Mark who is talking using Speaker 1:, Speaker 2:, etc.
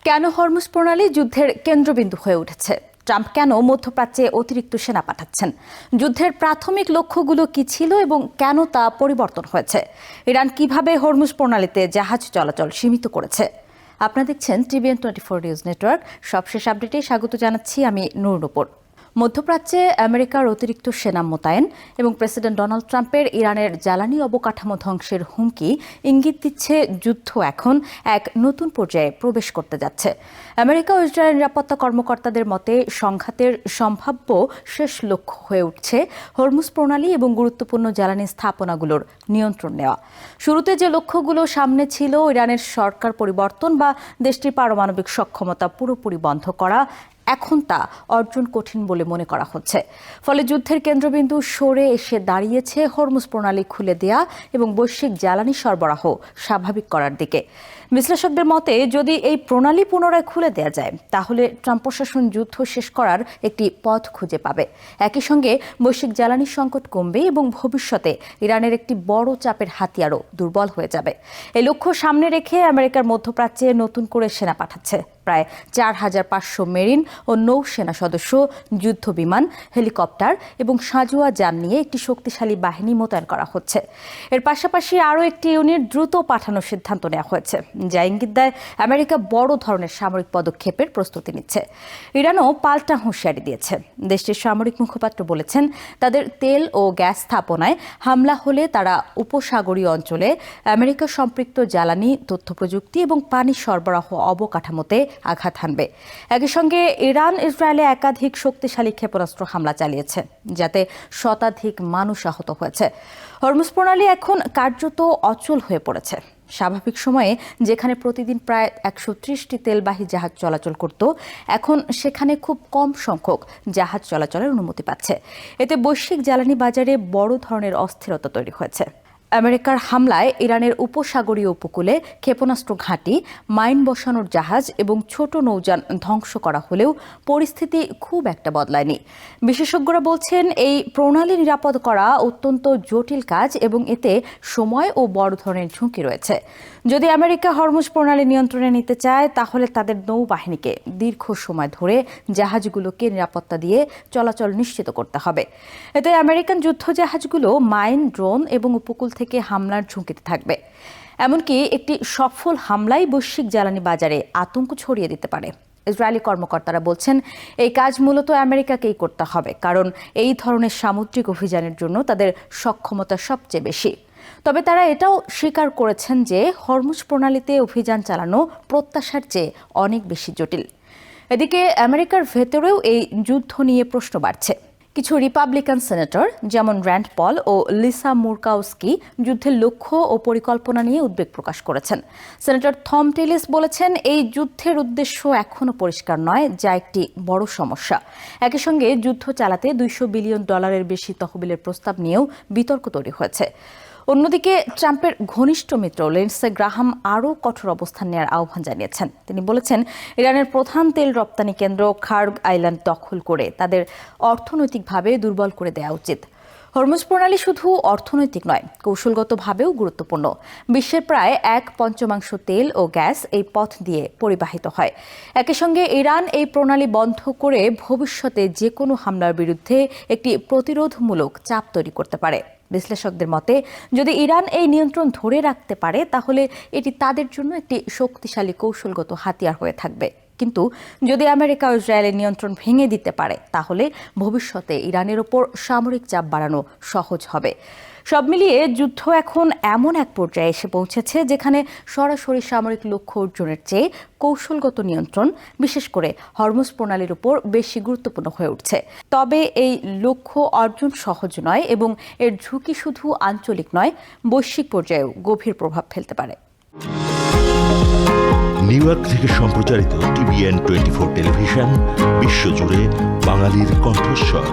Speaker 1: কেন হরমুজ প্রণালী যুদ্ধের কেন্দ্রবিন্দু হয়ে উঠেছে? ট্রাম্প কেন মধ্যপ্রাচ্যে অতিরিক্ত সেনা পাঠাচ্ছেন? যুদ্ধের প্রাথমিক লক্ষ্যগুলো কি ছিল এবং কেন তা পরিবর্তন হয়েছে? ইরান কিভাবে হরমুজ প্রণালীতে জাহাজ চলাচল সীমিত করেছে? আপনারা দেখছেন TVN 24 নিউজ নেটওয়ার্ক। সবশেষ আপডেটে স্বাগত জানাচ্ছি আমি নূর। মধ্যপ্রাচ্যে আমেরিকার অতিরিক্ত সেনা মোতায়েন এবং প্রেসিডেন্ট ডোনাল্ড ট্রাম্পের ইরানের জ্বালানি অবকাঠামো ধ্বংসের হুমকি ইঙ্গিত দিচ্ছে যুদ্ধ এখন এক নতুন পর্যায়ে প্রবেশ করতে যাচ্ছে। আমেরিকা ও ইসরায়েল নিরাপত্তা কর্মকর্তাদের মতে সংঘাতের সম্ভাব্য শেষ লক্ষ্য হয়ে উঠছে হরমুজ প্রণালী এবং গুরুত্বপূর্ণ জ্বালানি স্থাপনাগুলোর নিয়ন্ত্রণ নেওয়া। শুরুতে যে লক্ষ্যগুলো সামনে ছিল, ইরানের সরকার পরিবর্তন বা দেশটির পারমাণবিক সক্ষমতা পুরোপুরি বন্ধ করা, এখন তা অর্জন কঠিন বলে মনে করা হচ্ছে। ফলে যুদ্ধের কেন্দ্রবিন্দু সরে এসে দাঁড়িয়েছে হরমুজ প্রণালী খুলে দেয়া এবং বৈশ্বিক জ্বালানি সরবরাহ স্বাভাবিক করার দিকে। বিশ্লেষকদের মতে যদি এই প্রণালী পুনরায় খুলে দেয়া যায়, তাহলে ট্রাম্প প্রশাসন যুদ্ধ শেষ করার একটি পথ খুঁজে পাবে। একই সঙ্গে বৈশ্বিক জ্বালানি সংকট কমবে এবং ভবিষ্যতে ইরানের একটি বড় চাপের হাতিয়ারও দুর্বল হয়ে যাবে। এই লক্ষ্য সামনে রেখে আমেরিকার মধ্যপ্রাচ্যে নতুন করে সেনা পাঠাচ্ছে। প্রায় 4500 মেরিন ও নৌসেনা সদস্য, যুদ্ধ বিমান, হেলিকপ্টার এবং সাঁজোয়া যান নিয়ে একটি শক্তিশালী বাহিনী মোতায়েন করা হচ্ছে। এর পাশাপাশি আরও একটি ইউনিট দ্রুত পাঠানোর সিদ্ধান্ত নেওয়া হয়েছে, যা ইঙ্গিত দেয় আমেরিকা বড় ধরনের সামরিক পদক্ষেপের প্রস্তুতি নিচ্ছে। ইরানও পাল্টা হুঁশিয়ারি দিয়েছে। দেশটির সামরিক মুখপাত্র বলেছেন, তাদের তেল ও গ্যাস স্থাপনায় হামলা হলে তারা উপসাগরীয় অঞ্চলে আমেরিকা সম্পৃক্ত জ্বালানি, তথ্য প্রযুক্তি এবং পানি সরবরাহ অবকাঠামোতে আঘাত হানবে। একই সঙ্গে ইরান ইসরায়েলে একাধিক শক্তিশালী ক্ষেপণাস্ত্র হামলা চালিয়েছে, যাতে শতাধিক মানুষ আহত হয়েছে। হরমুজ প্রণালী এখন কার্যত অচল হয়ে পড়েছে। স্বাভাবিক সময়ে যেখানে প্রতিদিন প্রায় 130টি তেলবাহী জাহাজ চলাচল করত, এখন সেখানে খুব কম সংখ্যক জাহাজ চলাচলের অনুমতি পাচ্ছে। এতে বৈশ্বিক জ্বালানি বাজারে বড় ধরনের অস্থিরতা তৈরি হয়েছে। আমেরিকার হামলায় ইরানের উপসাগরীয় উপকূলে ক্ষেপণাস্ত্র ঘাঁটি, মাইন বসানোর জাহাজ এবং ছোট নৌযান ধ্বংস করা হলেও পরিস্থিতি খুব একটা বদলায়নি। বিশেষজ্ঞরা বলছেন, এই প্রণালী নিরাপদ করা অত্যন্ত জটিল কাজ এবং এতে সময় ও বড় ধরনের ঝুঁকি রয়েছে। যদি আমেরিকা হরমুজ প্রণালী নিয়ন্ত্রণে নিতে চায়, তাহলে তাদের নৌবাহিনীকে দীর্ঘ সময় ধরে জাহাজগুলোকে নিরাপত্তা দিয়ে চলাচল নিশ্চিত করতে হবে। এতে আমেরিকান যুদ্ধ জাহাজগুলো মাইন, ড্রোন এবং উপকূল থেকে হামলার ঝুঁকিতে থাকবে। এমনকি একটি সফল হামলাই বৈশ্বিক জ্বালানি বাজারে আতঙ্ক ছড়িয়ে দিতে পারে। ইসরায়েলি কর্মকর্তারা বলছেন, এই কাজ মূলত আমেরিকাকেই করতে হবে, কারণ এই ধরনের সামুদ্রিক অভিযানের জন্য তাদের সক্ষমতা সবচেয়ে বেশি। তবে তারা এটাও স্বীকার করেছেন যে হরমুজ প্রণালীতে অভিযান চালানো প্রত্যাশার চেয়ে অনেক বেশি জটিল। এদিকে আমেরিকার ভেতরেও এই যুদ্ধ নিয়ে প্রশ্ন বাড়ছে। কিছু রিপাবলিকান সেনেটর যেমন র্যান্ড পল ও লিসা মুরকাউস্কি যুদ্ধের লক্ষ্য ও পরিকল্পনা নিয়ে উদ্বেগ প্রকাশ করেছেন। সেনেটর থম টেলিস বলেছেন, এই যুদ্ধের উদ্দেশ্য এখনও পরিষ্কার নয়, যা একটি বড় সমস্যা। একই সঙ্গে যুদ্ধ চালাতে $200 বিলিয়ন বেশি তহবিলের প্রস্তাব নিয়েও বিতর্ক তৈরি হয়েছে। অন্যদিকে ট্রাম্পের ঘনিষ্ঠ মিত্র লিন্ডসে গ্রাহাম আরও কঠোর অবস্থান নেওয়ার আহ্বান জানিয়েছেন। তিনি বলেছেন, ইরানের প্রধান তেল রপ্তানি কেন্দ্র খার্গ আইল্যান্ড দখল করে তাদের অর্থনৈতিকভাবে দুর্বল করে দেওয়া উচিত। হরমুজ প্রণালী শুধু অর্থনৈতিক নয়, কৌশলগতভাবেও গুরুত্বপূর্ণ। বিশ্বের প্রায় 1/5 তেল ও গ্যাস এই পথ দিয়ে পরিবাহিত হয়। একই সঙ্গে ইরান এই প্রণালী বন্ধ করে ভবিষ্যতে যে কোনো হামলার বিরুদ্ধে একটি প্রতিরোধমূলক চাপ তৈরি করতে পারে। বিশ্লেষকদের মতে, যদি ইরান এই নিয়ন্ত্রণ ধরে রাখতে পারে, তাহলে এটি তাদের জন্য একটি শক্তিশালী কৌশলগত হাতিয়ার হয়ে থাকবে। কিন্তু যদি আমেরিকা ও ইসরায়েলের নিয়ন্ত্রণ ভেঙে দিতে পারে, তাহলে ভবিষ্যতে ইরানের ওপর সামরিক চাপ বাড়ানো সহজ হবে। সব মিলিয়ে যুদ্ধ এখন এমন এক পর্যায়ে এসে পৌঁছেছে, যেখানে সরাসরি সামরিক লক্ষ্য অর্জনের চেয়ে কৌশলগত নিয়ন্ত্রণ, বিশেষ করে হরমুজ প্রণালীর উপর বেশি গুরুত্বপূর্ণ হয়ে উঠছে। তবে এই লক্ষ্য অর্জন সহজ নয় এবং এর ঝুঁকি শুধু আঞ্চলিক নয়, বৈশ্বিক পর্যায়েও গভীর প্রভাব ফেলতে পারে।
Speaker 2: নিউ ইয়র্ক থেকে সম্প্রচারিত TVN 24 টেলিভিশন, বিশ্বজুড়ে বাঙালির কণ্ঠস্বর।